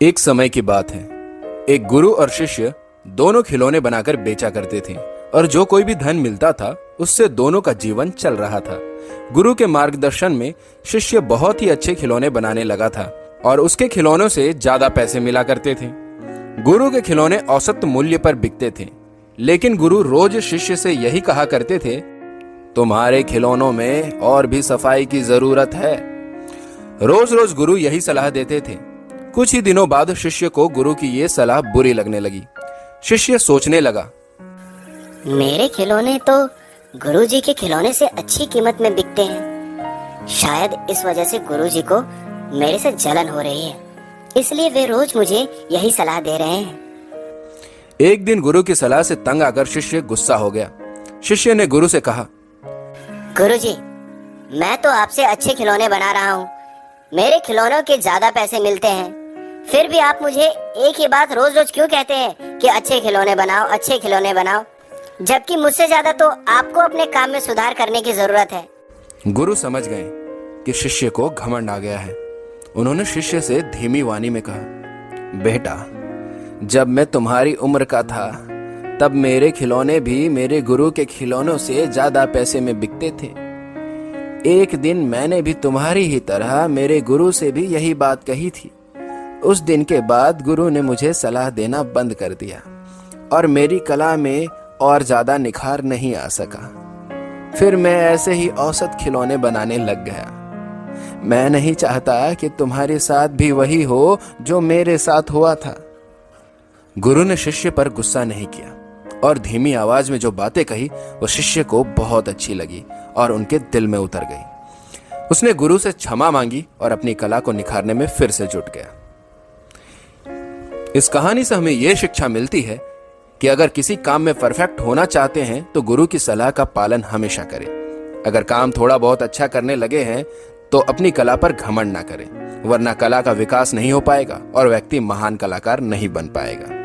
एक समय की बात है। एक गुरु और शिष्य दोनों खिलौने बनाकर बेचा करते थे और जो कोई भी धन मिलता था उससे दोनों का जीवन चल रहा था। गुरु के मार्गदर्शन में शिष्य बहुत ही अच्छे खिलौने बनाने लगा था और उसके खिलौनों से ज्यादा पैसे मिला करते थे। गुरु के खिलौने औसत मूल्य पर बिकते थे, लेकिन गुरु रोज शिष्य से यही कहा करते थे, तुम्हारे खिलौनों में और भी सफाई की जरूरत है। रोज रोज गुरु यही सलाह देते थे। कुछ ही दिनों बाद शिष्य को गुरु की ये सलाह बुरी लगने लगी। शिष्य सोचने लगा, मेरे खिलौने तो गुरुजी के खिलौने से अच्छी कीमत में बिकते हैं। शायद इस वजह से गुरुजी को मेरे से जलन हो रही है, इसलिए वे रोज मुझे यही सलाह दे रहे हैं। एक दिन गुरु की सलाह से तंग आकर शिष्य गुस्सा हो गया। शिष्य ने गुरु से कहा, गुरुजी, मैं तो आपसे अच्छे खिलौने बना रहा हूँ, मेरे खिलौनों के ज्यादा पैसे मिलते हैं, फिर भी आप मुझे एक ही बात रोज रोज क्यों कहते हैं कि अच्छे खिलौने बनाओ, अच्छे खिलौने बनाओ, जबकि मुझसे ज्यादा तो आपको अपने काम में सुधार करने की जरूरत है। गुरु समझ गए कि शिष्य को घमंड आ गया है। उन्होंने शिष्य से धीमी वाणी में कहा, बेटा, जब मैं तुम्हारी उम्र का था तब मेरे खिलौने भी मेरे गुरु के खिलौनों से ज्यादा पैसे में बिकते थे। एक दिन मैंने भी तुम्हारी ही तरह मेरे गुरु से भी यही बात कही थी। उस दिन के बाद गुरु ने मुझे सलाह देना बंद कर दिया और मेरी कला में और ज्यादा निखार नहीं आ सका। फिर मैं ऐसे ही औसत खिलौने बनाने लग गया। मैं नहीं चाहता कि तुम्हारे साथ भी वही हो जो मेरे साथ हुआ था। गुरु ने शिष्य पर गुस्सा नहीं किया और धीमी आवाज में जो बातें कही वो शिष्य को बहुत अच्छी लगी और उनके दिल में उतर गई। उसने गुरु से क्षमा मांगी और अपनी कला को निखारने में फिर से जुट गया। इस कहानी से हमें यह शिक्षा मिलती है कि अगर किसी काम में परफेक्ट होना चाहते हैं तो गुरु की सलाह का पालन हमेशा करें। अगर काम थोड़ा बहुत अच्छा करने लगे हैं तो अपनी कला पर घमंड ना करें, वरना कला का विकास नहीं हो पाएगा और व्यक्ति महान कलाकार नहीं बन पाएगा।